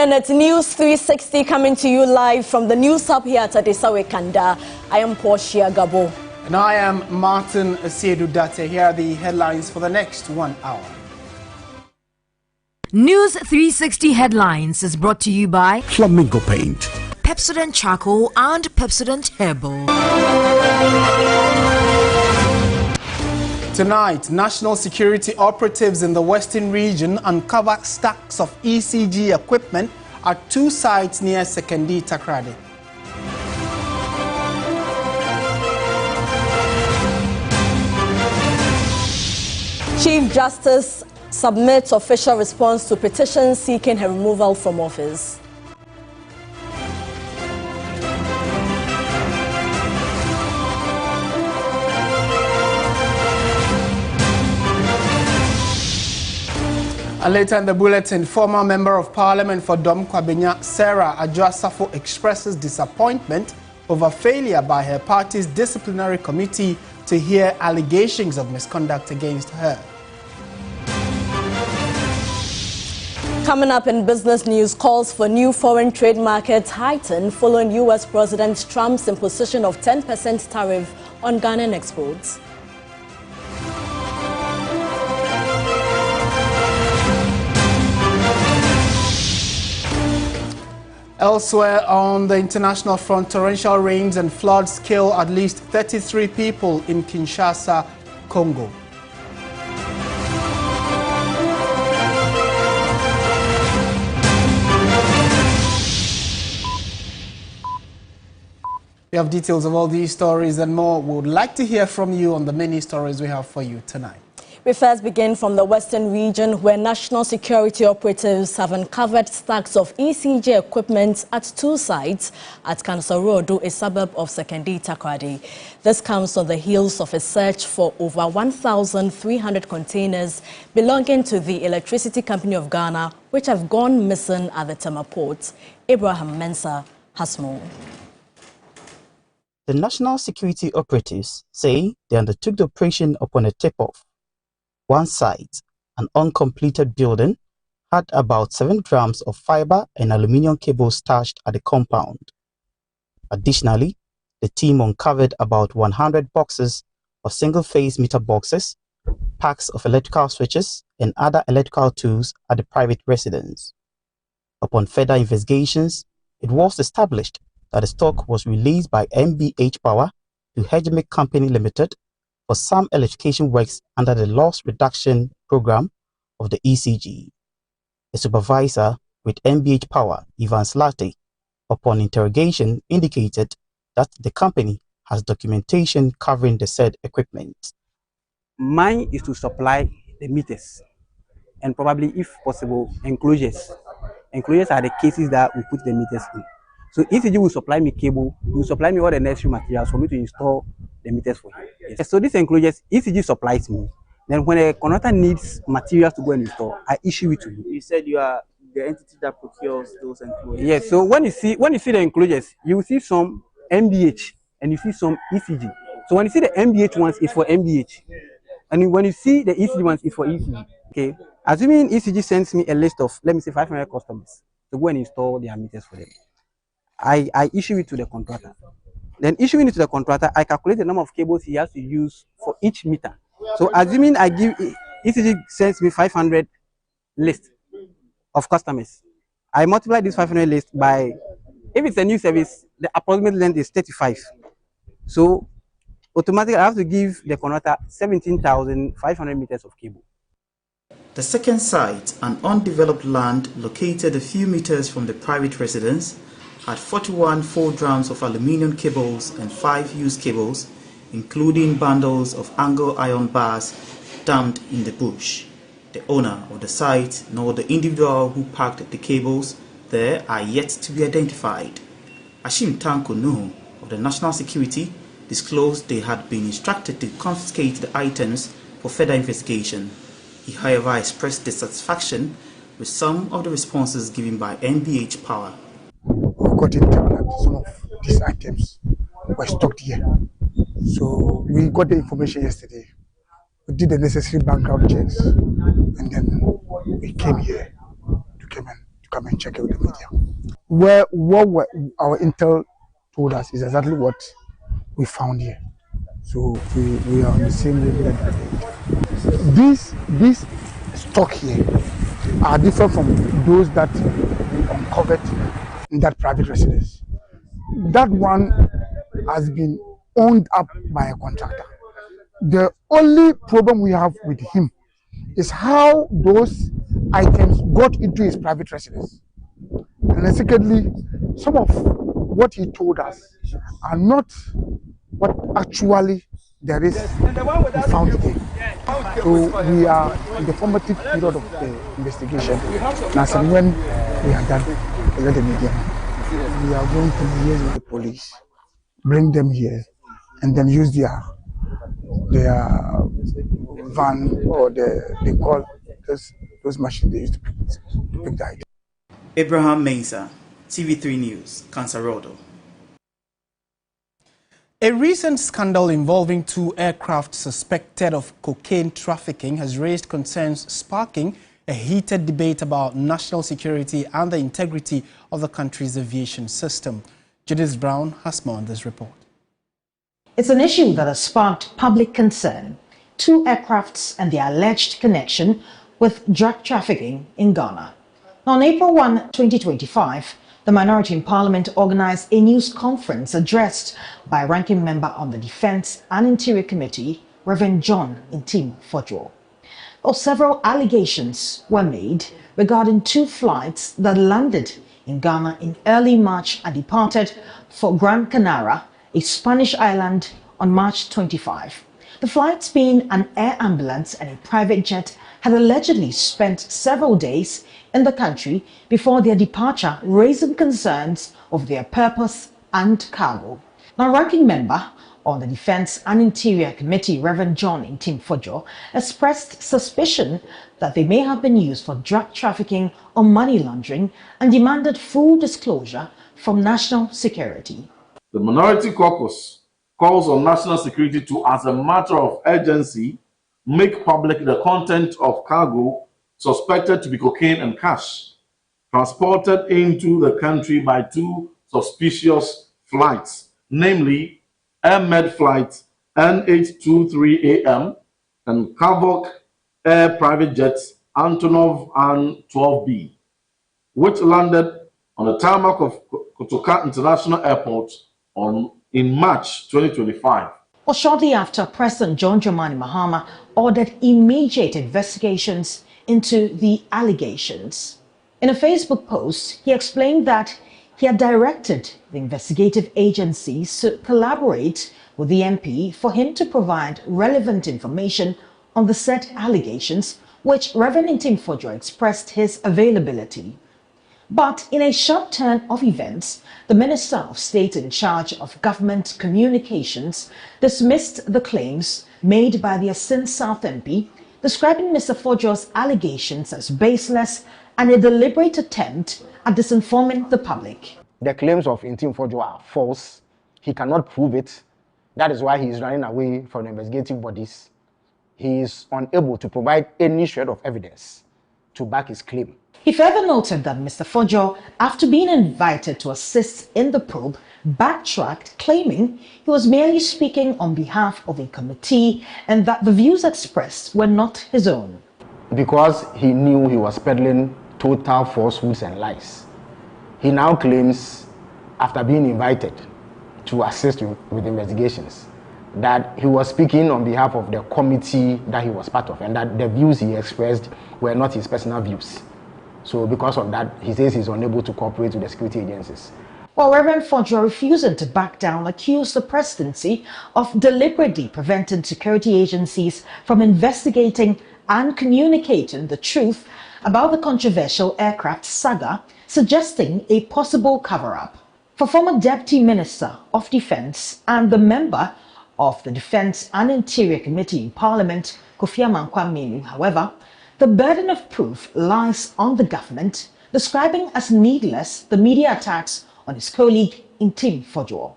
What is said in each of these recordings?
And it's News 360 coming to you live from the News Hub here at Adesawe Kanda. I am Portia Gabor. And I am Martin Asiedu Dartey. Here are the headlines for the next 1 hour. News 360 Headlines is brought to you by Flamingo Paint, Pepsodent Charcoal and Pepsodent Herbal. Tonight, national security operatives in the Western region uncover stacks of ECG equipment at 2 sites near Sekondi Takoradi. Chief Justice submits official response to petition seeking her removal from office. And later in the bulletin, former Member of Parliament for Dom Kwabenya, Sarah Adwoa Safo, expresses disappointment over failure by her party's disciplinary committee to hear allegations of misconduct against her. Coming up in business news, calls for new foreign trade markets heighten following U.S. President Trump's imposition of 10% tariff on Ghanaian exports. Elsewhere on the international front, torrential rains and floods kill at least 33 people in Kinshasa, Congo. We have details of all these stories and more. We would like to hear from you on the many stories we have for you tonight. We first begin from the Western region, where national security operatives have uncovered stacks of ECG equipment at 2 sites at Kansarodo, a suburb of Sekondi Takoradi. This comes on the heels of a search for over 1,300 containers belonging to the Electricity Company of Ghana, which have gone missing at the Tema port. Abraham Mensah has more. The national security operatives say they undertook the operation upon a tip-off. One site, an uncompleted building, had about 7 grams of fiber and aluminium cables stashed at the compound. Additionally, the team uncovered about 100 boxes of single-phase meter boxes, packs of electrical switches, and other electrical tools at the private residence. Upon further investigations, it was established that the stock was released by MBH Power to Hedgemic Company Limited for some electrification works under the loss reduction program of the ECG. A supervisor with MBH Power, Ivan Slate, upon interrogation indicated that the company has documentation covering the said equipment. Mine is to supply the meters and probably, if possible, enclosures. Enclosures are the cases that we put the meters in. So ECG will supply me cable, will supply me all the necessary materials for me to install the meters for him. Yes. So these enclosures, ECG supplies me. Then when a conductor needs materials to go and install, I issue it to you. You said you are the entity that procures those enclosures. Yes. So when you see the enclosures, you will see some MBH and you see some ECG. So when you see the MBH ones, it's for MBH, and when you see the ECG ones, it's for ECG. Okay. Assuming ECG sends me a list of, let me say, 500 customers to go and install their meters for them, I issue it to the contractor. Then issuing it to the contractor, I calculate the number of cables he has to use for each meter. So assuming I give ECG sends me 500 lists of customers, I multiply this 500 list by, if it's a new service, the approximate length is 35. So automatically I have to give the contractor 17,500 meters of cable. The second site, an undeveloped land located a few meters from the private residence, had 41 4 drums of aluminium cables and 5 used cables, including bundles of angle iron bars dumped in the bush. The owner of the site nor the individual who packed the cables there are yet to be identified. Ashim Tanko Nuhu of the National Security disclosed they had been instructed to confiscate the items for further investigation. He, however, expressed dissatisfaction with some of the responses given by MBH Power. We've got intel that some of these items were stocked here. So we got the information yesterday. We did the necessary background checks, and then we came here to come come and check it with the media. What our intel told us is exactly what we found here. So we are on the same level. These stock here are different from those that we uncovered in that private residence. That one has been owned up by a contractor. The only problem we have with him is how those items got into his private residence. And then secondly, some of what he told us are not what actually there is we found today. So we are in the formative period of the investigation. Now, when we are done, we let the media know. We are going to liaise with the police, bring them here, and then use their van or they call those machines they use to pick the item. Abraham Mensah, TV3 News, Cansarodo. A recent scandal involving 2 aircraft suspected of cocaine trafficking has raised concerns, sparking a heated debate about national security and the integrity of the country's aviation system. Judith Brown has more on this report. It's an issue that has sparked public concern. 2 aircrafts and their alleged connection with drug trafficking in Ghana. On April 1, 2025, the minority in Parliament organized a news conference addressed by Ranking Member on the Defense and Interior Committee, Reverend John Ntim Fodjo. Several allegations were made regarding 2 flights that landed in Ghana in early March and departed for Gran Canaria, a Spanish island, on March 25. The flights, being an air ambulance and a private jet, had allegedly spent several days in the country before their departure, raising concerns of their purpose and cargo. Now, Ranking Member on the Defense and Interior Committee, Reverend John Ntim Fodjo, expressed suspicion that they may have been used for drug trafficking or money laundering and demanded full disclosure from national security. The Minority Caucus calls on national security to, as a matter of urgency, make public the content of cargo suspected to be cocaine and cash transported into the country by 2 suspicious flights, namely Med flight NH23AM and Kavok Air private jets Antonov and 12B, which landed on the tarmac of Kotoka International Airport in March 2025. Well, shortly after, President John Dramani Mahama ordered immediate investigations into the allegations. In a Facebook post, he explained that he had directed the investigative agencies to collaborate with the MP for him to provide relevant information on the said allegations, which Reverend Ntim Fodjo expressed his availability. But in a sharp turn of events, the Minister of State in charge of Government Communications dismissed the claims made by the Asin South MP, describing Mr. Fodjo's allegations as baseless and a deliberate attempt at disinforming the public. The claims of Ntim Fodjo are false. He cannot prove it. That is why he is running away from the investigative bodies. He is unable to provide any shred of evidence to back his claim. He further noted that Mr. Fodjo, after being invited to assist in the probe, backtracked, claiming he was merely speaking on behalf of a committee and that the views expressed were not his own. Because he knew he was peddling total falsehoods and lies, he now claims, after being invited to assist with investigations, that he was speaking on behalf of the committee that he was part of and that the views he expressed were not his personal views. So because of that, he says he's unable to cooperate with the security agencies. While Reverend Fodjo, refusing to back down, accused the presidency of deliberately preventing security agencies from investigating and communicating the truth about the controversial aircraft saga, suggesting a possible cover-up. For former Deputy Minister of Defense and the member of the Defense and Interior Committee in Parliament, Kofi Amankwa-Menu, however, the burden of proof lies on the government, describing as needless the media attacks on his colleague Ntim Fodjo.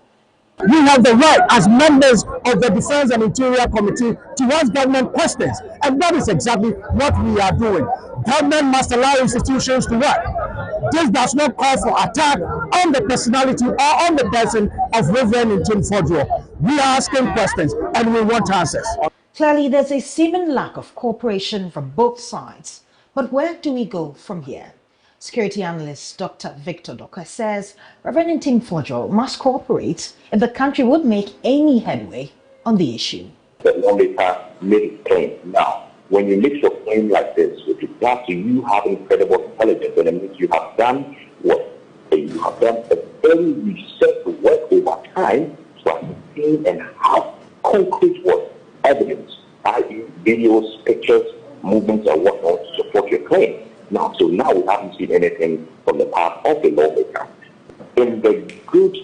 We have the right as members of the Defense and Interior Committee to ask government questions, and that is exactly what we are doing. Government must allow institutions to work. This does not call for attack on the personality or on the person of Reverend Ntim Fodro. We are asking questions and we want answers. Clearly, there's a seeming lack of cooperation from both sides. But where do we go from here? Security analyst Dr. Victor Doka says Reverend Ntim Fodro must cooperate if the country would make any headway on the issue. The lawmaker made his claim. Now, when you make your claim like this, with regard to you having credible intelligence, then it means you have done what? You have done a very research work over time to ascertain and have concrete what? Evidence, i.e. videos, pictures, movements, and whatnot to support your claim. Now, we haven't seen anything from the part of the lawmaker. In the good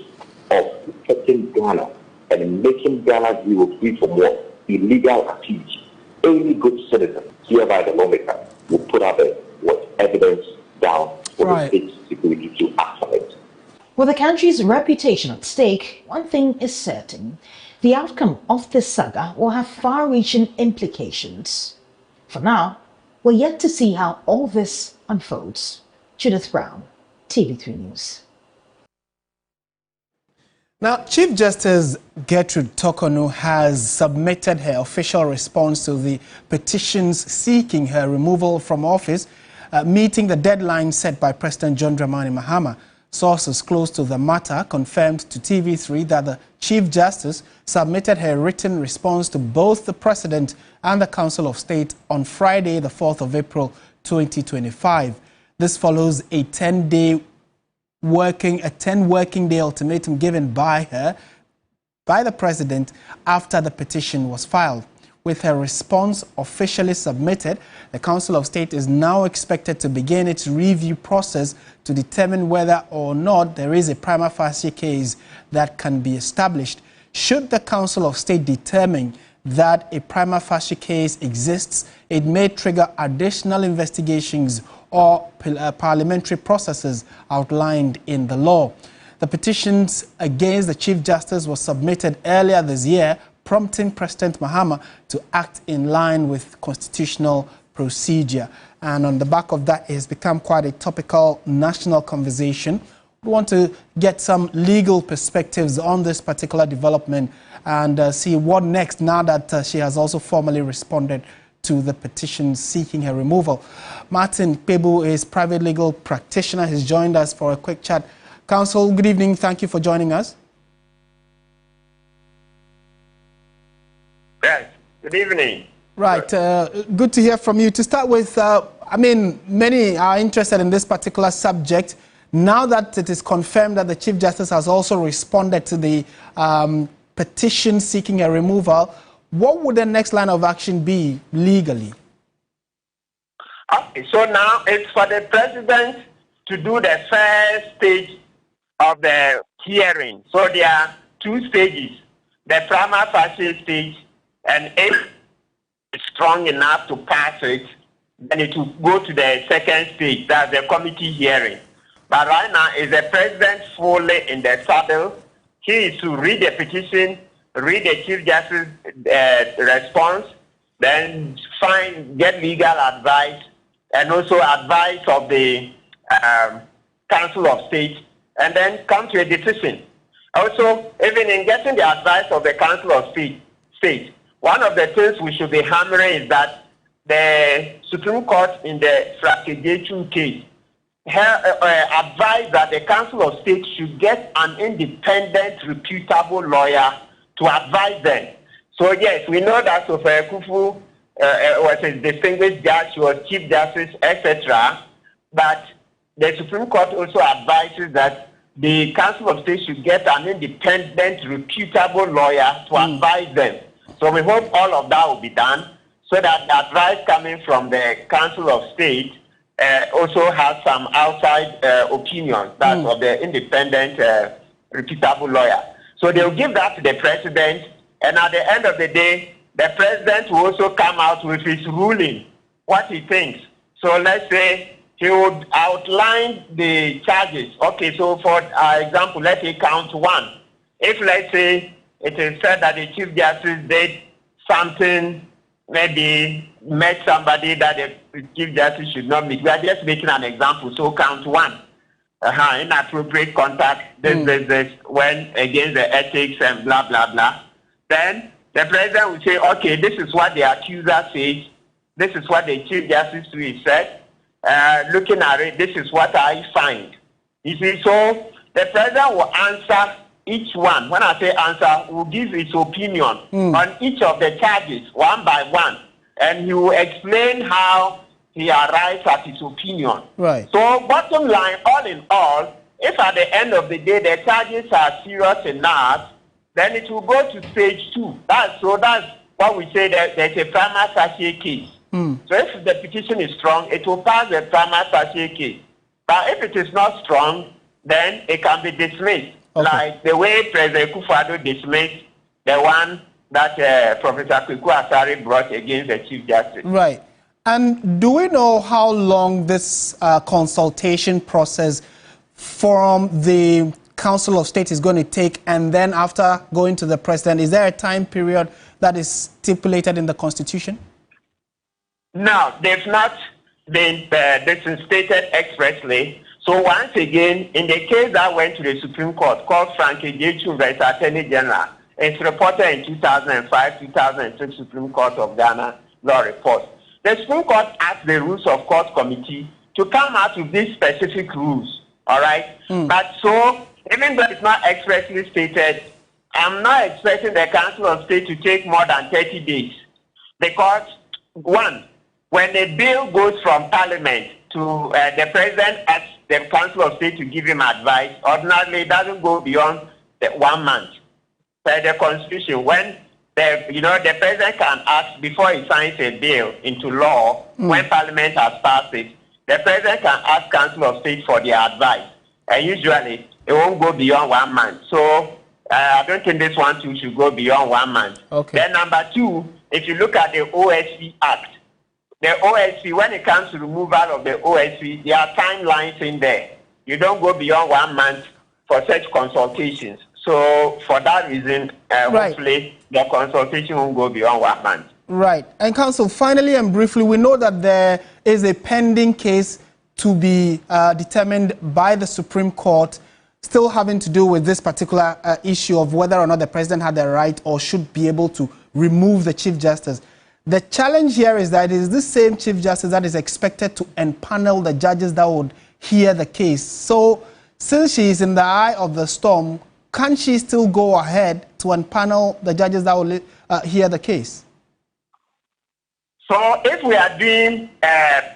of protecting Ghana and making Ghana free from what? Illegal activity, any good citizen, hereby the lawmaker, will put up evidence down for the state security to act on it. With the country's reputation at stake, one thing is certain. The outcome of this saga will have far-reaching implications. For now, we're yet to see how all this unfolds. Judith Brown, TV3 News. Now, Chief Justice Gertrude Torkornoo has submitted her official response to the petitions seeking her removal from office, meeting the deadline set by President John Dramani Mahama. Sources close to the matter confirmed to TV3 that the Chief Justice submitted her written response to both the President and the Council of State on Friday, the 4th of April, 2025. This follows a 10 working day ultimatum given by the President after the petition was filed. With her response officially submitted, the Council of State is now expected to begin its review process to determine whether or not there is a prima facie case that can be established. Should the Council of State determine that a prima facie case exists, it may trigger additional investigations or parliamentary processes outlined in the law. The petitions against the Chief Justice was submitted earlier this year, prompting President Mahama to act in line with constitutional procedure. And on the back of that, it has become quite a topical national conversation. We want to get some legal perspectives on this particular development and see what next now that she has also formally responded to the petition seeking her removal. Martin Pebu is private legal practitioner. He's joined us for a quick chat. Counsel, good evening. Thank you for joining us. Yes, good evening. Right, good to hear from you. To start with, many are interested in this particular subject. Now that it is confirmed that the Chief Justice has also responded to the petition seeking a removal, what would the next line of action be legally? Okay, so now it's for the President to do the first stage of the hearing. So there are two stages, the prima facie stage, and if it's strong enough to pass it, then it will go to the second stage, that's the committee hearing. But right now, is the President fully in the saddle? He is to read the petition, read the Chief Justice's response, then get legal advice, and also advice of the Council of State, and then come to a decision. Also, even in getting the advice of the Council of State, one of the things we should be hammering is that the Supreme Court in the Frakejechu case advised that the Council of State should get an independent, reputable lawyer to advise them. So yes, we know that Sophia Kufu was a distinguished judge, she was Chief Justice, etc. But the Supreme Court also advises that the Council of State should get an independent, reputable lawyer to advise them. So we hope all of that will be done so that the advice coming from the Council of State also has some outside opinions, that's of the independent, reputable lawyer. So they'll give that to the President, and at the end of the day, the President will also come out with his ruling, what he thinks. So let's say he would outline the charges. Okay, so for example, let's say count one. If, let's say, it is said that the Chief Justice did something, maybe met somebody that the Chief Justice should not meet, we are just making an example. So count one. Inappropriate contact, this, when against the ethics and blah, blah, blah. Then the president will say, okay, this is what the accuser says. This is what the Chief Justice said. Looking at it, this is what I find. You see, so the president will answer each one. When I say answer, will give his opinion on each of the charges one by one. And he will explain how he arrives at his opinion. Right. So bottom line, all in all, if at the end of the day the charges are serious enough, then it will go to stage 2. That's what we say, that there's a prima facie case. So if the petition is strong, it will pass the prima facie case. But if it is not strong, then it can be dismissed. Like the way President Kufuor dismissed the one that Professor Kweku Asare brought against the Chief Justice. Right. And do we know how long this consultation process from the Council of State is going to take, and then after going to the President, is there a time period that is stipulated in the Constitution? No, they've not been stated expressly. So once again, in the case that went to the Supreme Court, called Frank Ejechu versus Attorney General, it's reported in 2005-2006 Supreme Court of Ghana law report. The Supreme Court asked the Rules of Court Committee to come out with these specific rules, all right? But so, even though it's not expressly stated, I'm not expecting the Council of State to take more than 30 days. Because, one, when a bill goes from Parliament to the President asks the Council of State to give him advice, ordinarily it doesn't go beyond 1 month. Per the Constitution, when the President can ask, before he signs a bill into law, when Parliament has passed it, the President can ask Council of State for their advice. And usually, it won't go beyond 1 month. So, I don't think this one too should go beyond 1 month. Okay. Then number 2, if you look at the OSC Act, the OSC, when it comes to removal of the OSC, there are timelines in there. You don't go beyond 1 month for such consultations. So, for that reason, hopefully, the consultation won't go beyond 1 month. Right. And Counsel, finally and briefly, we know that there is a pending case to be determined by the Supreme Court, still having to do with this particular issue of whether or not the President had the right or should be able to remove the Chief Justice. The challenge here is that it is this same Chief Justice that is expected to empanel the judges that would hear the case. So, since she is in the eye of the storm, can she still go ahead to empanel the judges that will hear the case? So if we are doing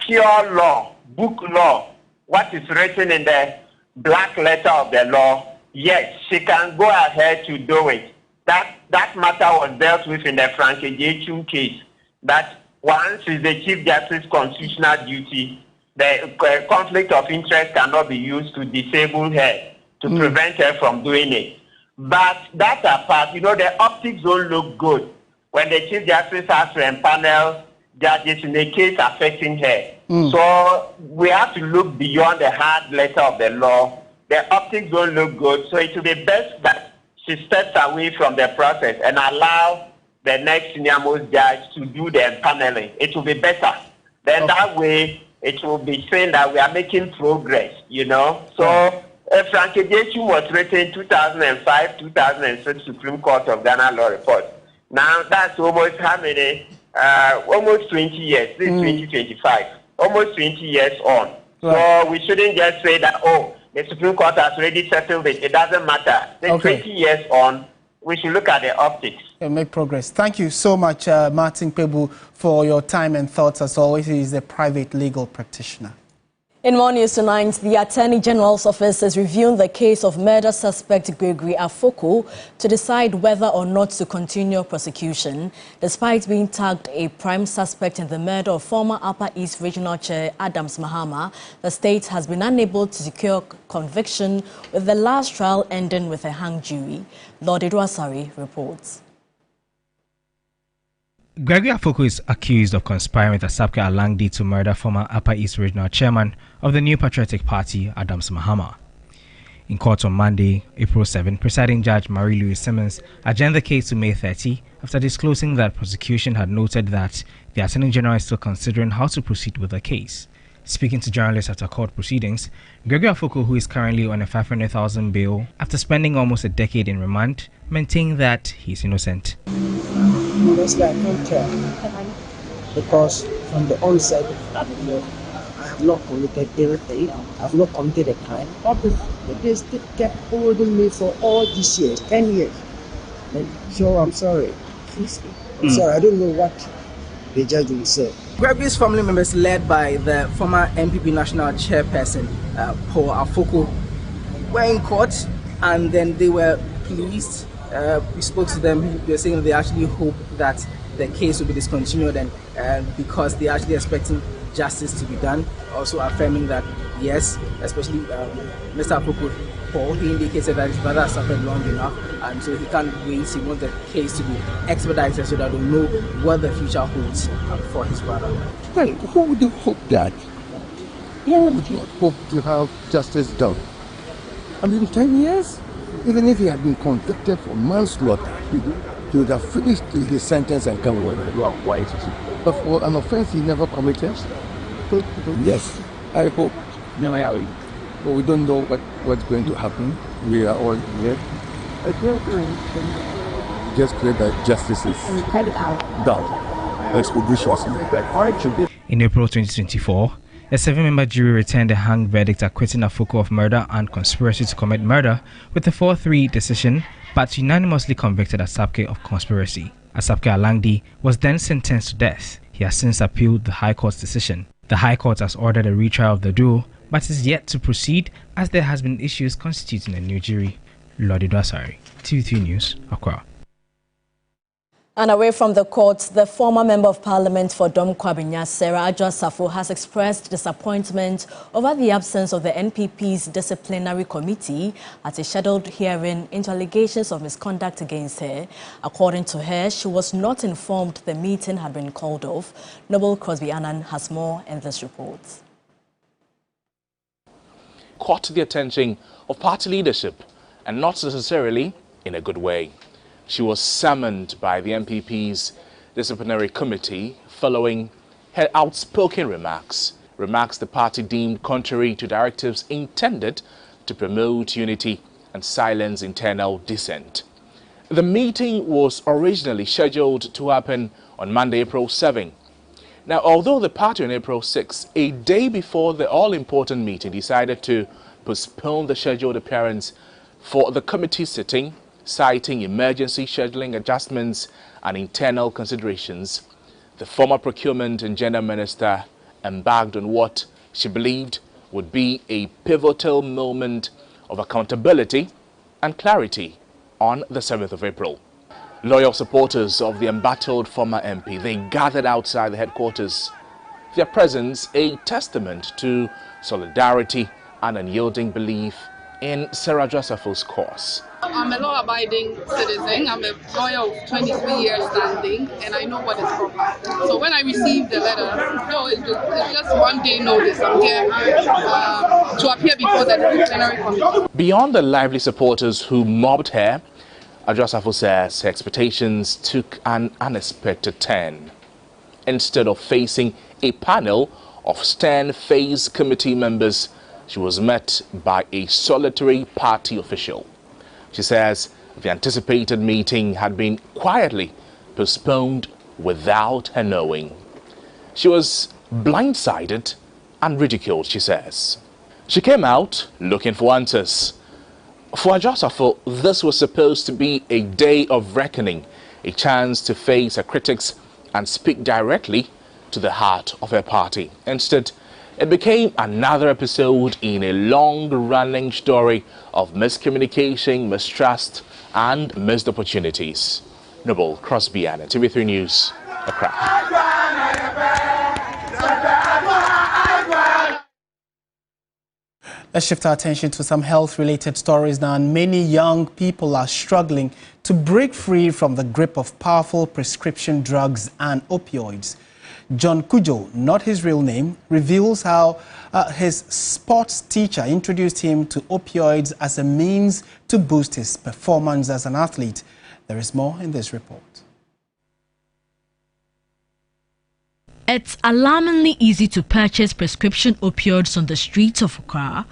pure law, book law, what is written in the black letter of the law, yes, she can go ahead to do it. That matter was dealt with in the Frank Ejechu case. That once is the Chief Justice constitutional duty, the conflict of interest cannot be used to disable her, to prevent her from doing it. But that apart, the optics don't look good when the Chief Justice has to empanel judges in a case affecting her. So we have to look beyond the hard letter of the law. The optics don't look good, so it will be best that she steps away from the process and allow the next senior-most judge to do the empaneling. It will be better. Then that way, it will be saying that we are making progress, So, Frank Ejechu was written in 2005, 2006 Supreme Court of Ghana law report. Now, that's almost how many? Almost 20 years. This is 2025. Almost 20 years on. Right. So, we shouldn't just say that, the Supreme Court has already settled it. It doesn't matter. Then 20 years on, we should look at the optics. And make progress. Thank you so much, Martin Pebu, for your time and thoughts. As always, he is a private legal practitioner. In more news tonight, the Attorney General's office is reviewing the case of murder suspect Gregory Afoko to decide whether or not to continue prosecution. Despite being tagged a prime suspect in the murder of former Upper East Regional Chair Adams Mahama, the state has been unable to secure conviction, with the last trial ending with a hung jury. Lord Adwoa Safo reports. Gregory Afoko is accused of conspiring with Asabke Alangdi to murder former Upper East Regional Chairman of the New Patriotic Party, Adams Mahama. In court on Monday, April 7, presiding judge Marie-Louise Simmons adjourned the case to May 30 after disclosing that prosecution had noted that the Attorney General is still considering how to proceed with the case. Speaking to journalists after court proceedings, Gregory Afoko, who is currently on a 500,000 bail after spending almost a decade in remand, maintained that he is innocent. Honestly, I can't tell because from the onset, I have not committed anything. I have not committed a crime. But they still kept holding me for all these years, 10 years. And so I'm sorry. Sorry, I don't know what the judge will say. Gregory's family members, led by the former NPP national chairperson, Paul Afoko, were in court, and then they were pleased. We spoke to them. They were saying they actually hope that the case will be discontinued, and because they are actually expecting justice to be done. Also affirming that yes, especially Mr. Afoko, Paul, he indicated that his brother has suffered long enough, and so he can't wait. He wants the case to be expedited so that they'll know what the future holds for his brother. Well, who would hope that? Who would not hope to have justice done? I mean, 10 years? Even if he had been convicted for manslaughter, he would have finished his sentence and come away. But for an offense he never committed? Yes, I hope. But we don't know what's going to happen. We are all here. Just pray that justice is done expeditiously. In April 2024, a 7-member jury returned a hung verdict acquitting Afoko of murder and conspiracy to commit murder with a 4-3 decision, but unanimously convicted Asapke of conspiracy. Asapke Alangdi was then sentenced to death. He has since appealed the High Court's decision. The High Court has ordered a retrial of the duo, but is yet to proceed as there has been issues constituting a new jury. Adwoa Safo, TV3 News, Accra. And away from the courts, the former Member of Parliament for Dom Kwabenya, Adwoa Safo, has expressed disappointment over the absence of the NPP's disciplinary committee at a scheduled hearing into allegations of misconduct against her. According to her, she was not informed the meeting had been called off. Noble Crosby Annan has more in this report. Caught the attention of party leadership, and not necessarily in a good way. She was summoned by the MPP's disciplinary committee following her outspoken remarks the party deemed contrary to directives intended to promote unity and silence internal dissent. The meeting was originally scheduled to happen on Monday, April 7. Now, although the party on April 6, a day before the all-important meeting, decided to postpone the scheduled appearance for the committee sitting, citing emergency scheduling adjustments and internal considerations, the former Procurement and Gender Minister embarked on what she believed would be a pivotal moment of accountability and clarity on the 7th of April. Loyal supporters of the embattled former MP, they gathered outside the headquarters, their presence a testament to solidarity and unyielding belief in Adwoa Safo's cause. I'm a law-abiding citizen. I'm a lawyer of 23 years standing, and I know what is proper. So when I received the letter, no, it's just one day notice. I'm here to appear before the disciplinary committee. Beyond the lively supporters who mobbed her, Adwoa Safo says her expectations took an unexpected turn. Instead of facing a panel of stern-faced committee members, she was met by a solitary party official. She says the anticipated meeting had been quietly postponed without her knowing. She was blindsided and ridiculed, she says. She came out looking for answers. For Adwoa Safo, this was supposed to be a day of reckoning, a chance to face her critics and speak directly to the heart of her party. Instead, it became another episode in a long-running story of miscommunication, mistrust, and missed opportunities. Noble Crosby Annan, TV3 News, Accra. Let's shift our attention to some health-related stories now. And many young people are struggling to break free from the grip of powerful prescription drugs and opioids. John Kujo, not his real name, reveals how his sports teacher introduced him to opioids as a means to boost his performance as an athlete. There is more in this report. It's alarmingly easy to purchase prescription opioids on the streets of Accra.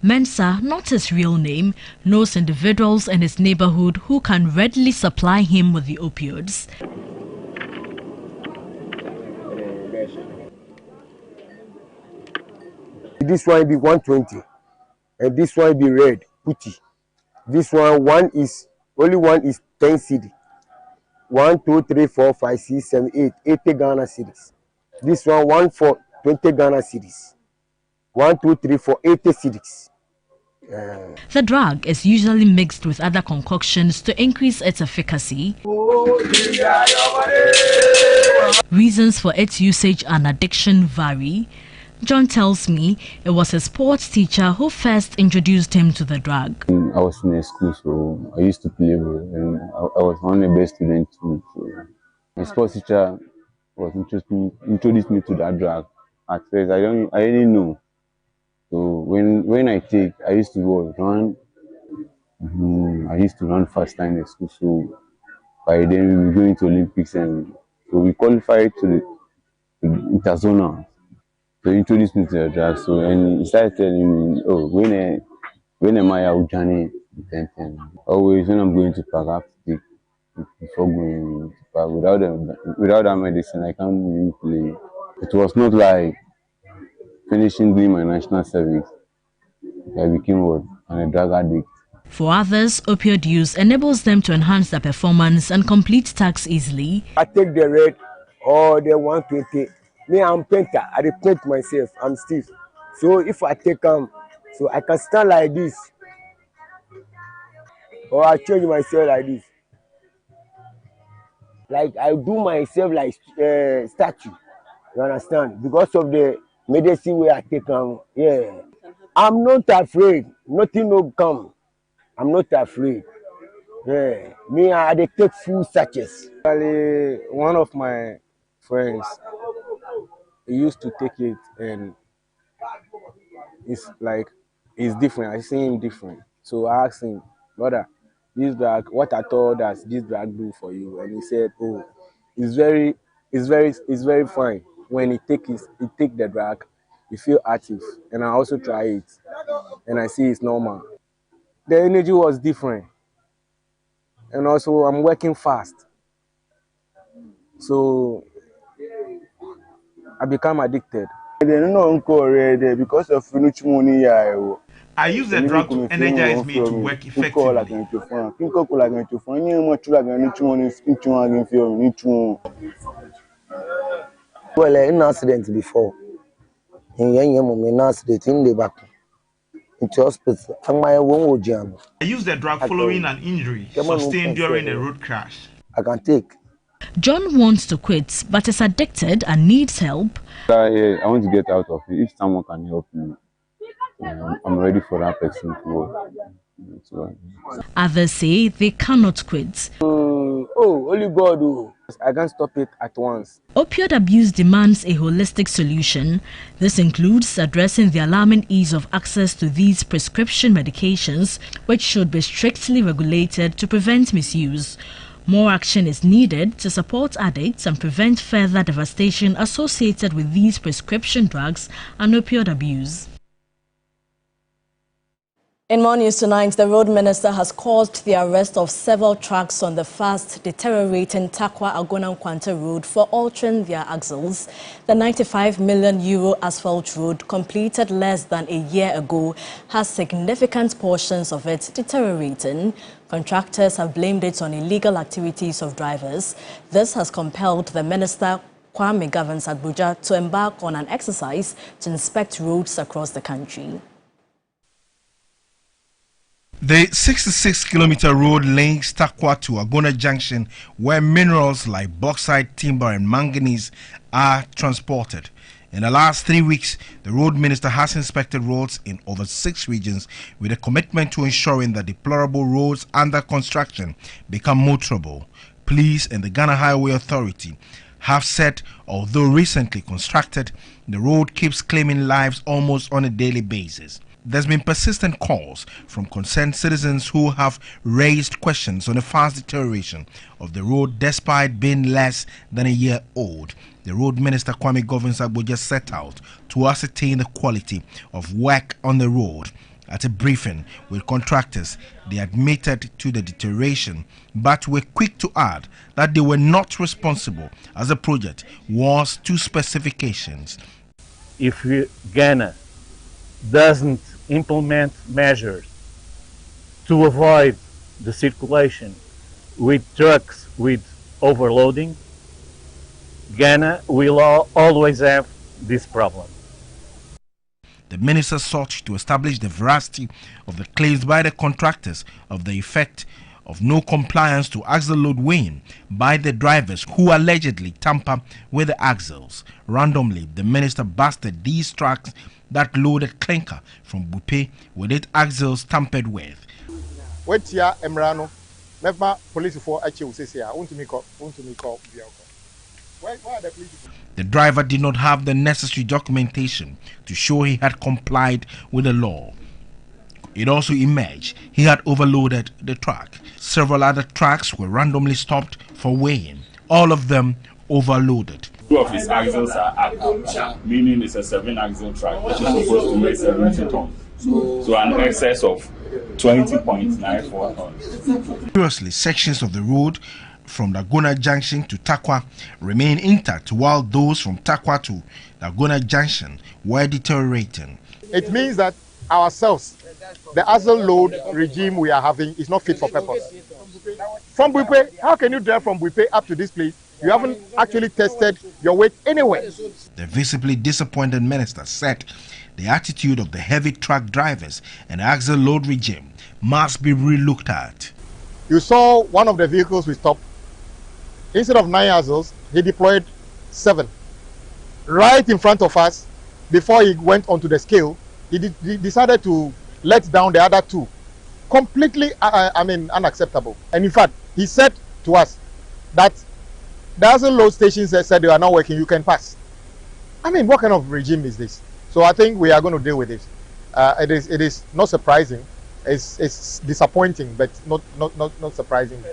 Mensa, not his real name, knows individuals in his neighborhood who can readily supply him with the opioids. This one be 120, and this one be red, putty. This one is only one is 10 cedi. 1, 2, 3, 4, 5, 6, 7, 8, 80 Ghana cedis. This one for 20 Ghana cedis. 1, 2, 3, 4, 80 cedis. The drug is usually mixed with other concoctions to increase its efficacy. Reasons for its usage and addiction vary. John tells me it was his sports teacher who first introduced him to the drug. I was in a school, so I used to play ball, and I was one of the best students too. So my sports teacher was introduced me to that drug. At first, I didn't know. So when I used to run. I used to run faster in the school. So by then we were going to Olympics, and so we qualified to the interzonal. So he introduced me to the drug. So and he started telling me, oh, when am I out journey? Always when I'm going to park, I have to take before going to park. Without that medicine, I can't even play. It was not like finishing doing my national service. I became a drug addict. For others, opioid use enables them to enhance their performance and complete tasks easily. I take the red or the 120. Me, I'm painter. I paint myself. I'm stiff. So if I take so I can stand like this, or I change myself like this. Like I do myself like statue. You understand? Because of the medicine where I take yeah. I'm not afraid. Nothing will come. I'm not afraid. Yeah. Me, I take full sachets. One of my friends, he used to take it, and it's different. I see him different. So I asked him, brother, this drug, what at all does this drug do for you? And he said, oh, it's very fine. When he take the drug, you feel active. And I also try it, and I see it's normal. The energy was different, and also I'm working fast. So I become addicted. Because of money, I use the drug to energize me to work effectively. Well, in accident before, in accident in the back, into hospital, and my own jam. I use the drug following an injury sustained during a road crash. I can take. John wants to quit, but is addicted and needs help. I want to get out of it. If someone can help me, I'm ready for that person to work. Others say they cannot quit. Only God. I can't stop it at once. Opioid abuse demands a holistic solution. This includes addressing the alarming ease of access to these prescription medications, which should be strictly regulated to prevent misuse. More action is needed to support addicts and prevent further devastation associated with these prescription drugs and opioid abuse. In more news tonight, the road minister has caused the arrest of several trucks on the fast deteriorating Takwa-Agona-Nkwanta road for altering their axles. The €95 million asphalt road, completed less than a year ago, has significant portions of it deteriorating. Contractors have blamed it on illegal activities of drivers. This has compelled the minister, Kwame Governs Abuja, to embark on an exercise to inspect roads across the country. The 66-kilometer road links Takwa to Agona Junction, where minerals like bauxite, timber and manganese are transported. In the last 3 weeks, the road minister has inspected roads in over 6 regions with a commitment to ensuring that deplorable roads under construction become motorable. Police and the Ghana Highway Authority have said although recently constructed, the road keeps claiming lives almost on a daily basis. There's been persistent calls from concerned citizens who have raised questions on the fast deterioration of the road despite being less than a year old. The Road Minister Kwame Govins just set out to ascertain the quality of work on the road. At a briefing with contractors, they admitted to the deterioration, but were quick to add that they were not responsible as the project was to specifications. If Ghana doesn't implement measures to avoid the circulation with trucks with overloading, Ghana will always have this problem. The minister sought to establish the veracity of the claims by the contractors of the effect of no compliance to axle load weighing by the drivers who allegedly tamper with the axles. Randomly, the minister busted these trucks that loaded clinker from Bupe with its axles tampered with. The driver did not have the necessary documentation to show he had complied with the law. It also emerged he had overloaded the truck. Several other trucks were randomly stopped for weighing, all of them overloaded. Two of his axles are active, meaning it's a 7-axle truck which is supposed to weigh 70 tons. So an excess of 20.94 tons. Curiously, sections of the road from Laguna Junction to Takwa remain intact, while those from Takwa to Laguna Junction were deteriorating. It means that ourselves, the axle load regime we are having is not fit for purpose. From Bupe, how can you drive from Bupe up to this place? You haven't actually tested your weight anywhere. The visibly disappointed minister said the attitude of the heavy truck drivers and axle load regime must be relooked at. You saw one of the vehicles we stopped. Instead of 9 axles, he deployed 7. Right in front of us, before he went onto the scale, he decided to let down the other 2. Completely, unacceptable. And in fact, he said to us that the axle load stations said they are not working, you can pass. What kind of regime is this? So I think we are going to deal with this. It is not surprising. It's disappointing, but not surprising.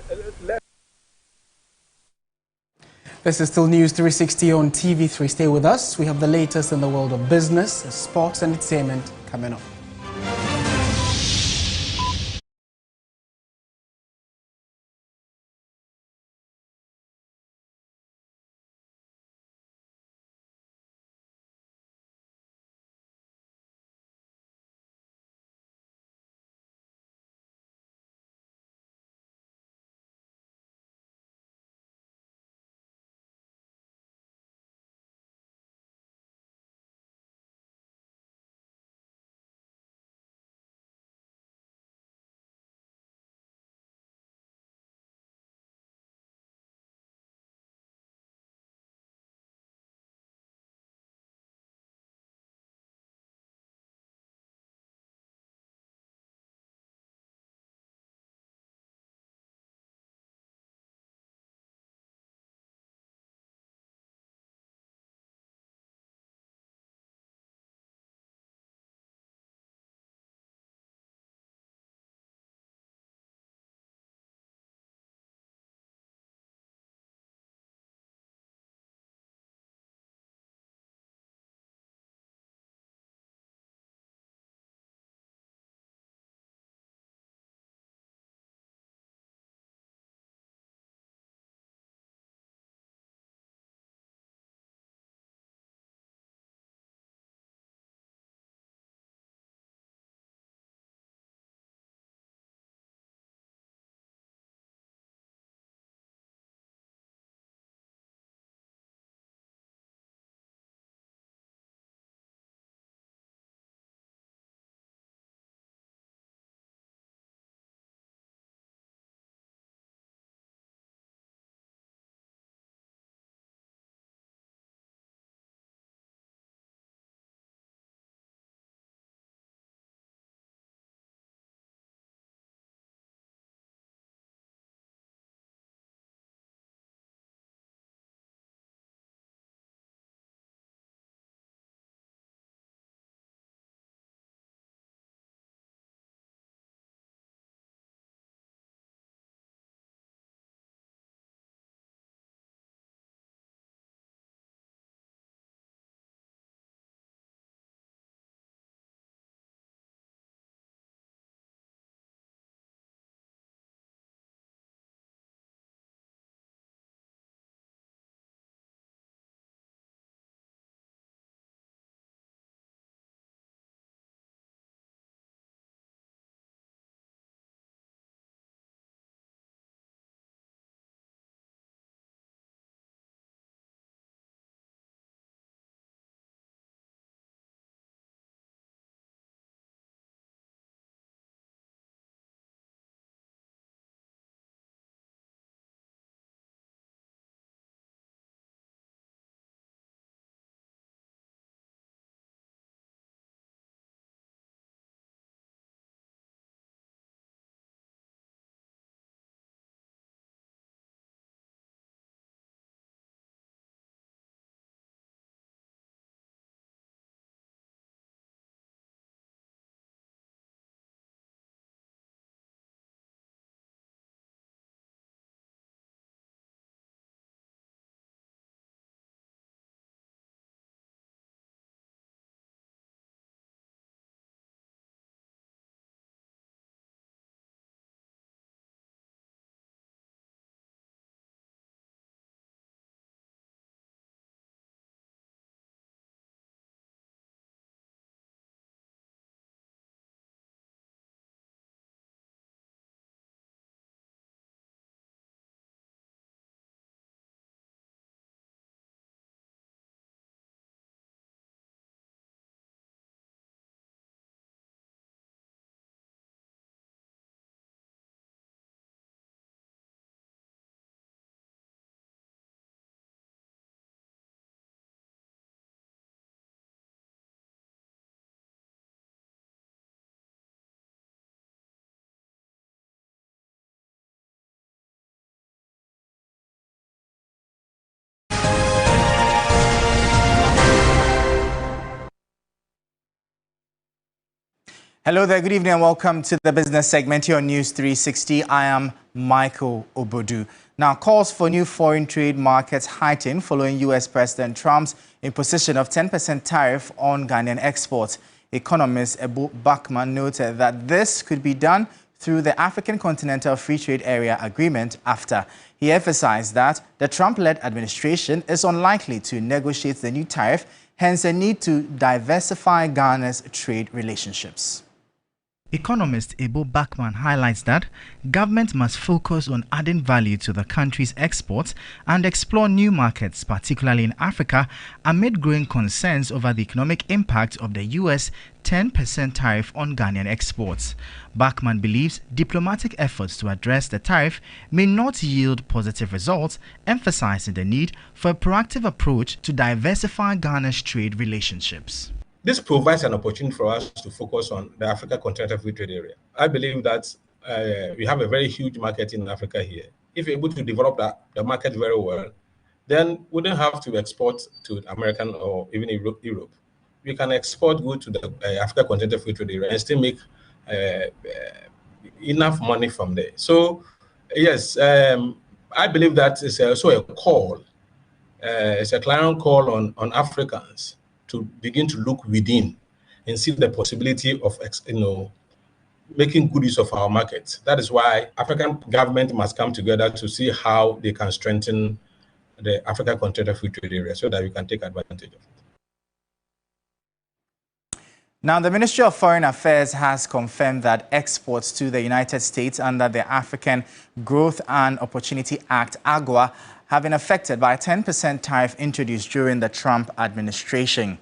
This is still News 360 on TV3. Stay with us. We have the latest in the world of business, sports and entertainment coming up. Hello there, good evening and welcome to the business segment here on News 360. I am Michael Obodu. Now, calls for new foreign trade markets heighten following U.S. President Trump's imposition of 10% tariff on Ghanaian exports. Economist Adwoa Safo noted that this could be done through the African Continental Free Trade Area Agreement after. He emphasized that the Trump-led administration is unlikely to negotiate the new tariff, hence a need to diversify Ghana's trade relationships. Economist Adwoa Safo highlights that government must focus on adding value to the country's exports and explore new markets, particularly in Africa, amid growing concerns over the economic impact of the U.S. 10% tariff on Ghanaian exports. Safo believes diplomatic efforts to address the tariff may not yield positive results, emphasizing the need for a proactive approach to diversify Ghana's trade relationships. This provides an opportunity for us to focus on the Africa Continental Free Trade Area. I believe that we have a very huge market in Africa here. If we're able to develop the market very well, then we don't have to export to American or even Europe. We can export goods to the Africa Continental Free Trade Area and still make enough money from there. So, yes, I believe that it's also a call. It's a clarion call on Africans to begin to look within and see the possibility of, making good use of our markets. That is why African government must come together to see how they can strengthen the Africa Continental Free Trade Area so that we can take advantage of it. Now, the Ministry of Foreign Affairs has confirmed that exports to the United States under the African Growth and Opportunity Act, AGOA, have been affected by a 10% tariff introduced during the Trump administration.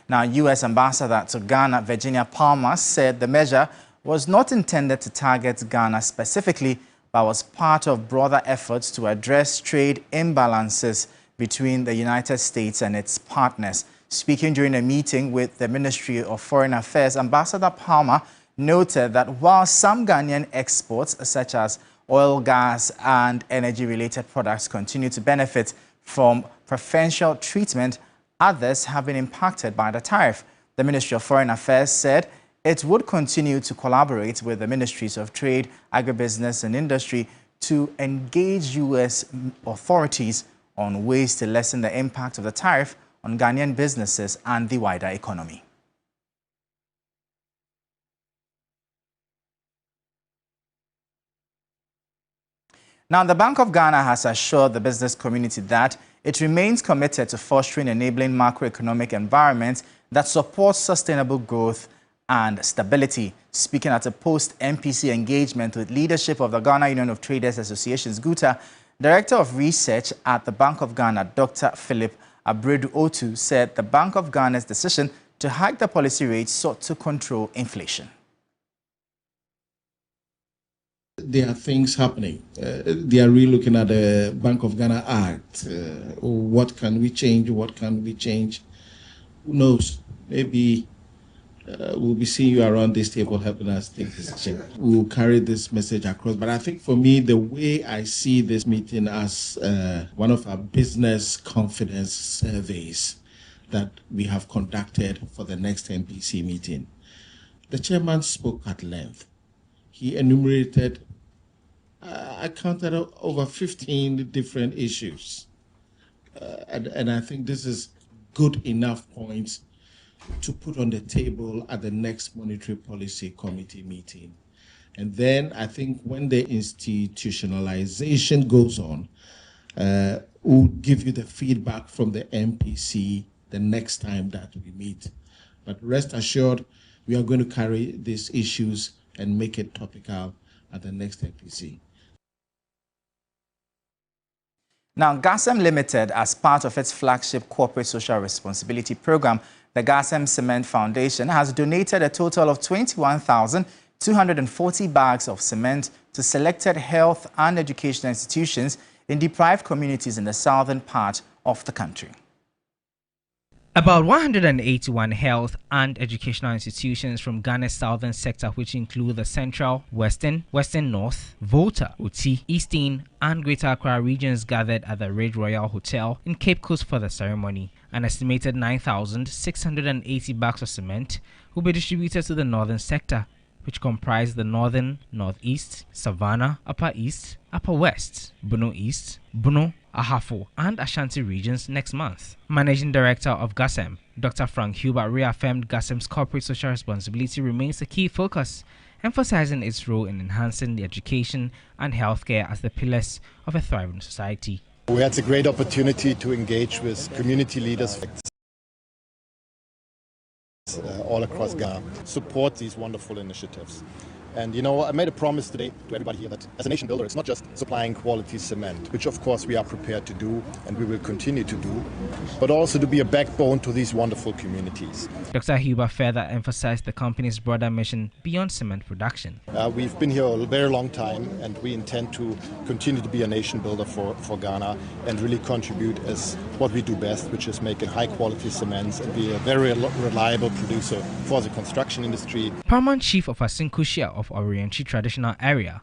Now, U.S. Ambassador to Ghana, Virginia Palmer, said the measure was not intended to target Ghana specifically, but was part of broader efforts to address trade imbalances between the United States and its partners. Speaking during a meeting with the Ministry of Foreign Affairs, Ambassador Palmer noted that while some Ghanaian exports, such as oil, gas, and energy-related products continue to benefit from preferential treatment, others have been impacted by the tariff. The Ministry of Foreign Affairs said it would continue to collaborate with the Ministries of Trade, Agribusiness, and Industry to engage U.S. authorities on ways to lessen the impact of the tariff on Ghanaian businesses and the wider economy. Now, the Bank of Ghana has assured the business community that it remains committed to fostering enabling macroeconomic environments that support sustainable growth and stability. Speaking at a post-MPC engagement with leadership of the Ghana Union of Traders Associations, GUTA, Director of Research at the Bank of Ghana, Dr. Philip Abredu-Otu, said the Bank of Ghana's decision to hike the policy rate sought to control inflation. There are things happening. They are really looking at the Bank of Ghana Act. What can we change? What can we change? Who knows? Maybe we'll be seeing you around this table helping us take this change. We'll carry this message across. But I think for me, the way I see this meeting as one of our business confidence surveys that we have conducted for the next MPC meeting, the chairman spoke at length. He enumerated, I counted over 15 different issues. And I think this is good enough points to put on the table at the next Monetary Policy Committee meeting. And then I think when the institutionalization goes on, we'll give you the feedback from the MPC the next time that we meet. But rest assured, we are going to carry these issues and make it topical at the next MPC. Now, GASEM Limited, as part of its flagship corporate social responsibility program, the GASEM Cement Foundation has donated a total of 21,240 bags of cement to selected health and educational institutions in deprived communities in the southern part of the country. About 181 health and educational institutions from Ghana's southern sector, which include the Central, Western North, Volta, Uti, Eastern, and Greater Accra regions, gathered at the Ridge Royal Hotel in Cape Coast for the ceremony. An estimated 9,680 bags of cement will be distributed to the northern sector, which comprise the northern, northeast, Savannah, Upper East, Upper West, Bono East, Bono, Ahafo, and Ashanti regions next month. Managing Director of GASEM, Dr. Frank Hubert, reaffirmed GASEM's corporate social responsibility remains a key focus, emphasizing its role in enhancing the education and healthcare as the pillars of a thriving society. We had a great opportunity to engage with community leaders all across Ghana, support these wonderful initiatives. And I made a promise today to everybody here that as a nation builder, it's not just supplying quality cement, which of course we are prepared to do and we will continue to do, but also to be a backbone to these wonderful communities. Dr. Huber further emphasized the company's broader mission beyond cement production. We've been here a very long time and we intend to continue to be a nation builder for Ghana and really contribute as what we do best, which is making high quality cements and be a very reliable producer for the construction industry. Paramount Chief of Asinkushia of Oriental Traditional Area,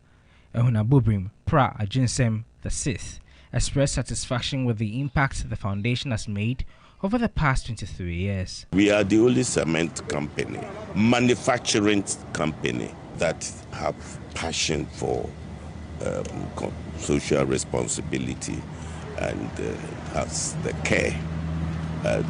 Ehuna Bubrim Pra Ajinsem VI, expressed satisfaction with the impact the foundation has made over the past 23 years. We are the only cement company, manufacturing company that have passion for social responsibility and has the care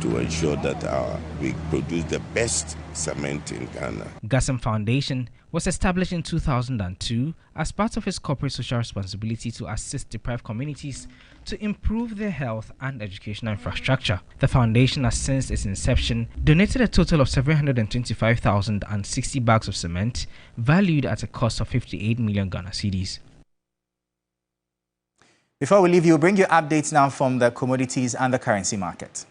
to ensure that we produce the best cement in Ghana. GASEM Foundation was established in 2002 as part of its corporate social responsibility to assist deprived communities to improve their health and educational infrastructure. The foundation has since its inception donated a total of 725,060 bags of cement valued at a cost of 58 million Ghana cedis. Before we leave you, we'll bring you updates now from the commodities and the currency market.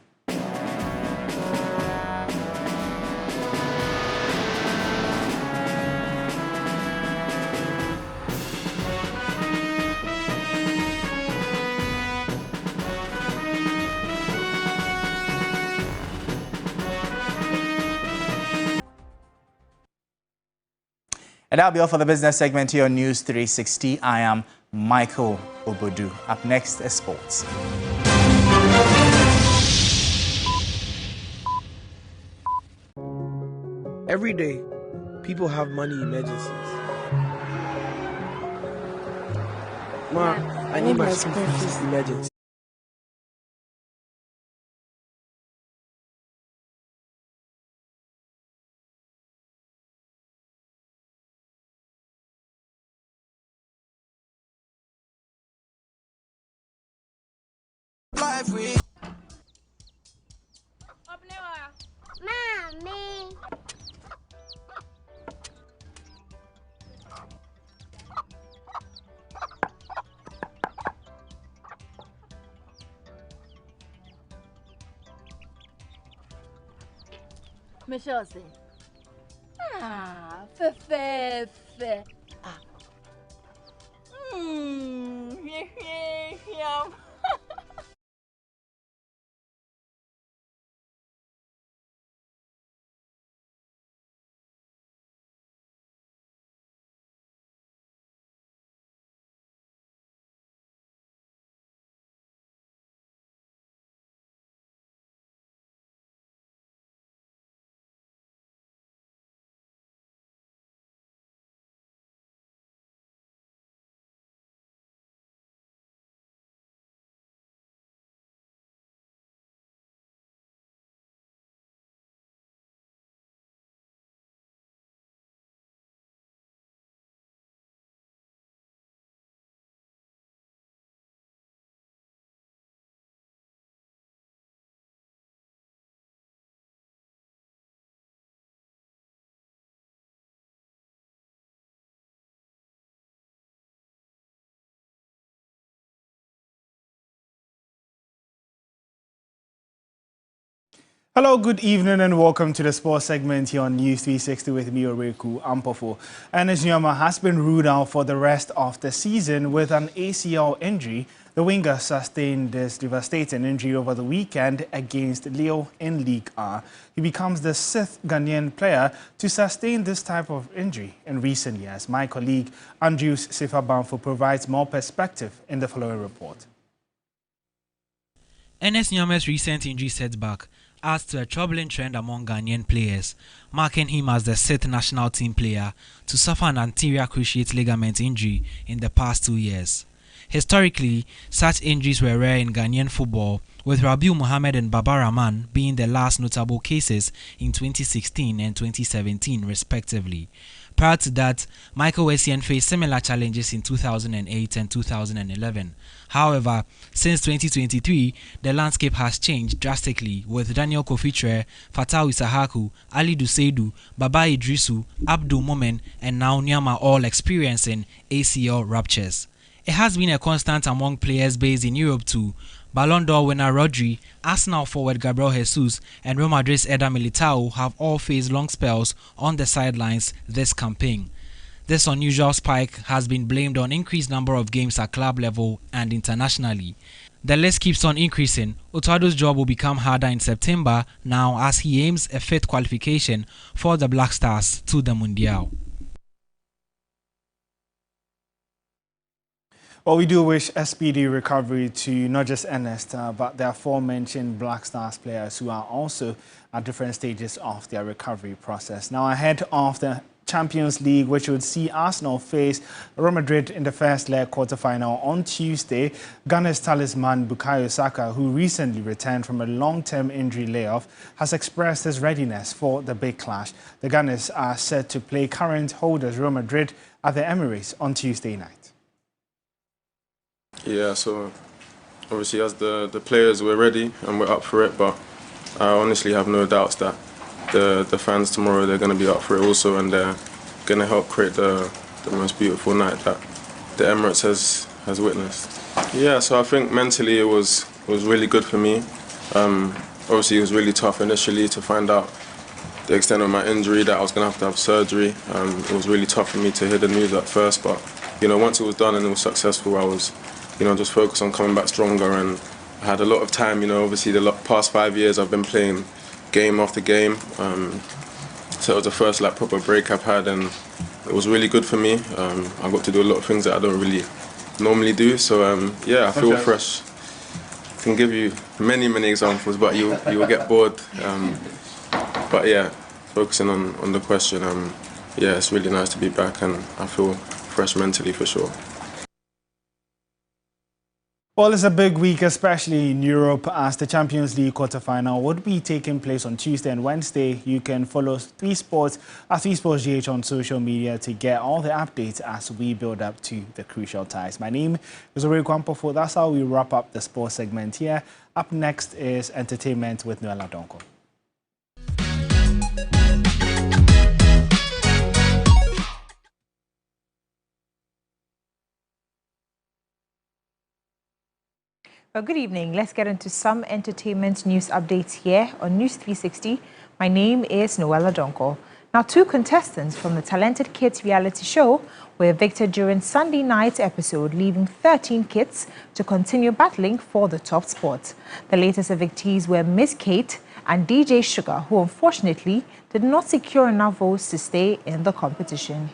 And that'll be all for the business segment here on News 360. I am Michael Obodu. Up next is sports. Every day, people have money emergencies. Ma, I need my school fees emergency. Mommy. Michelle say, fe. Yum. Hello, good evening and welcome to the sports segment here on News 360 with me, Oreku Ampofo. Ernest Nyama has been ruled out for the rest of the season with an ACL injury. The winger sustained this devastating injury over the weekend against Lille in Ligue 1. He becomes the 6th Ghanaian player to sustain this type of injury in recent years. My colleague Andrews Sifa-Banfo provides more perspective in the following report. Ernest Nyama's recent injury setback adds to a troubling trend among Ghanaian players, marking him as the 6th national team player to suffer an anterior cruciate ligament injury in the past 2 years. Historically, such injuries were rare in Ghanaian football, with Rabiu Mohammed and Baba Rahman being the last notable cases in 2016 and 2017 respectively. Prior to that, Michael Essien faced similar challenges in 2008 and 2011. However, since 2023, the landscape has changed drastically, with Daniel Kofitre, Fatau Isahaku, Ali Duseidu, Baba Idrisu, Abdul Momen, and now Nyama all experiencing ACL ruptures. It has been a constant among players based in Europe too. Ballon d'Or winner Rodri, Arsenal forward Gabriel Jesus, and Real Madrid's Eder Militao have all faced long spells on the sidelines this campaign. This unusual spike has been blamed on increased number of games at club level and internationally. The list keeps on increasing. Otado's job will become harder in September now as he aims a fifth qualification for the Black Stars to the Mundial. Well, we do wish a speedy recovery to not just Ernest, but the aforementioned Black Stars players who are also at different stages of their recovery process. Now, ahead of the Champions League, which would see Arsenal face Real Madrid in the first leg quarterfinal on Tuesday, Ghana's talisman Bukayo Saka, who recently returned from a long-term injury layoff, has expressed his readiness for the big clash. The Gunners are set to play current holders Real Madrid at the Emirates on Tuesday night. Yeah, so obviously as the players, we're ready and we're up for it, but I honestly have no doubts that the fans tomorrow, they're going to be up for it also, and they're going to help create the most beautiful night that the Emirates has witnessed. Yeah, so I think mentally it was really good for me. Obviously it was really tough initially to find out the extent of my injury, that I was going to have surgery. It was really tough for me to hear the news at first, but once it was done and it was successful, I was just focused on coming back stronger, and I had a lot of time. Obviously the past 5 years I've been playing game after game, so it was the first proper break I've had, and it was really good for me. I got to do a lot of things that I don't really normally do, so yeah, I feel fresh. I can give you many examples, but you will get bored. But yeah, focusing on the question, yeah, it's really nice to be back, and I feel fresh mentally for sure. Well, it's a big week, especially in Europe, as the Champions League quarterfinal would be taking place on Tuesday and Wednesday. You can follow 3 Sports at 3 Sports GH on social media to get all the updates as we build up to the crucial ties. My name is Gregory Afoko. That's how we wrap up the sports segment here. Up next is entertainment with Noella Donko. Well, good evening. Let's get into some entertainment news updates here on News 360. My name is Noella Donko. Now, 2 contestants from the Talented Kids reality show were evicted during Sunday night's episode, leaving 13 kids to continue battling for the top spot. The latest evictees were Miss Kate and DJ Sugar, who unfortunately did not secure enough votes to stay in the competition.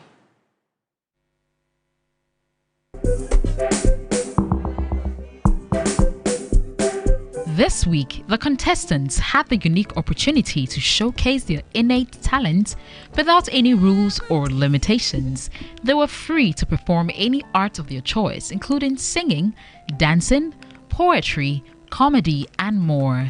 This week, the contestants had the unique opportunity to showcase their innate talent without any rules or limitations. They were free to perform any art of their choice, including singing, dancing, poetry, comedy, and more.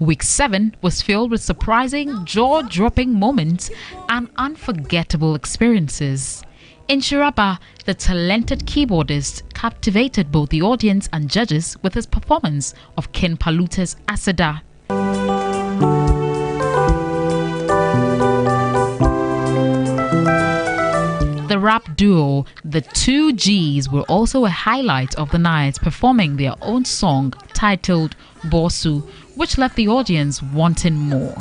Week 7 was filled with surprising, jaw-dropping moments and unforgettable experiences. In Shiraba, the talented keyboardist captivated both the audience and judges with his performance of Ken Palute's Asiedu. The rap duo, the 2Gs, were also a highlight of the night, performing their own song titled Bosu, which left the audience wanting more.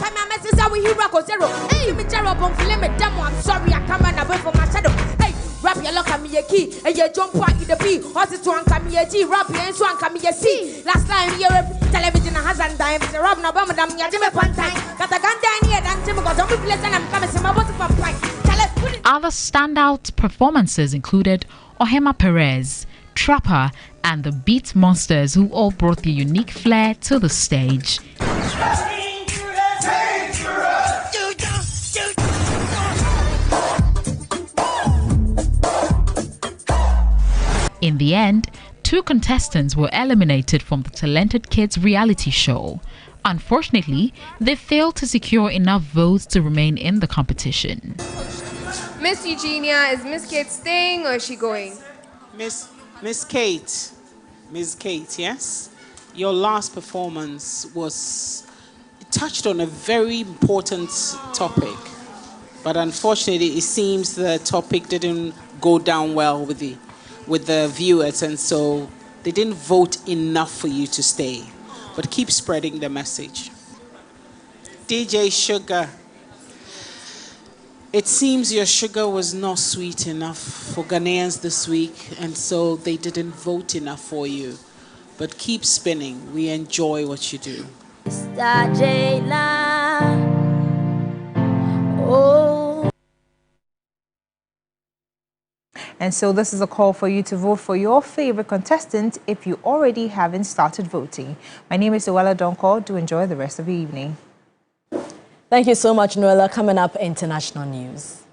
Rap your lock at me a key, and you jump out in the B, horse to uncle me a G, rap your swan come me a C. Last time you television has and dime, the rap no bomb, damn ya, Jimmy Pantine. Got a gun down here, and Jimmy got on place, and I'm coming to my bottom of pint. Other standout performances included Ohema Perez, Trapper, and the Beat Monsters, who all brought their unique flair to the stage. In the end, 2 contestants were eliminated from the Talented Kids reality show. Unfortunately, they failed to secure enough votes to remain in the competition. Miss Eugenia, is Miss Kate staying or is she going? Miss Kate, yes? Your last performance touched on a very important topic, but unfortunately it seems the topic didn't go down well with the viewers, and so they didn't vote enough for you to stay. But keep spreading the message. DJ Sugar, it seems your sugar was not sweet enough for Ghanaians this week, and so they didn't vote enough for you. But keep spinning. We enjoy what you do. And so this is a call for you to vote for your favorite contestant if you already haven't started voting. My name is Noella Donko. Do enjoy the rest of the evening. Thank you so much, Noella. Coming up, international news.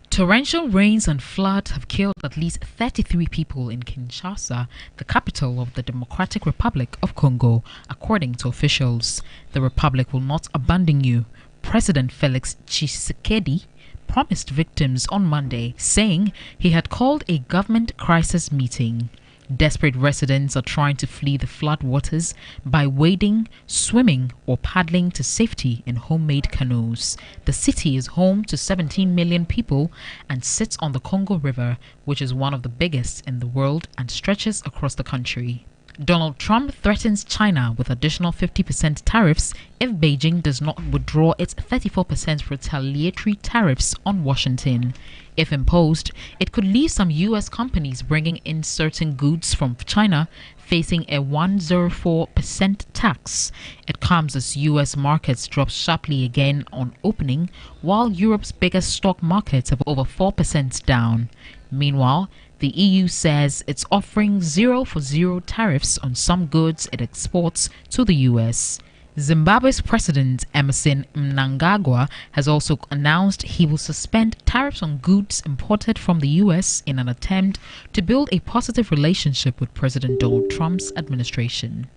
Torrential rains and floods have killed at least 33 people in Kinshasa, the capital of the Democratic Republic of Congo, according to officials. The republic will not abandon you. President Felix Tshisekedi promised victims on Monday, saying he had called a government crisis meeting. Desperate residents are trying to flee the floodwaters by wading, swimming, or paddling to safety in homemade canoes. The city is home to 17 million people and sits on the Congo River, which is one of the biggest in the world and stretches across the country. Donald Trump threatens China with additional 50% tariffs if Beijing does not withdraw its 34% retaliatory tariffs on Washington. If imposed, it could leave some U.S. companies bringing in certain goods from China facing a 104% tax. It comes as U.S. markets drop sharply again on opening, while Europe's biggest stock markets have over 4% down. Meanwhile, the EU says it's offering 0-for-0 tariffs on some goods it exports to the US. Zimbabwe's President Emmerson Mnangagwa has also announced he will suspend tariffs on goods imported from the US in an attempt to build a positive relationship with President Donald Trump's administration.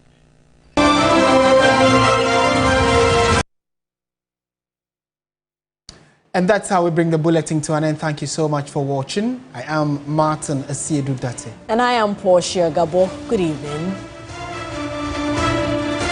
And that's how we bring the bulletin to an end. Thank you so much for watching. I am Martin Asiedu Dartey. And I am Portia Gabor. Good evening.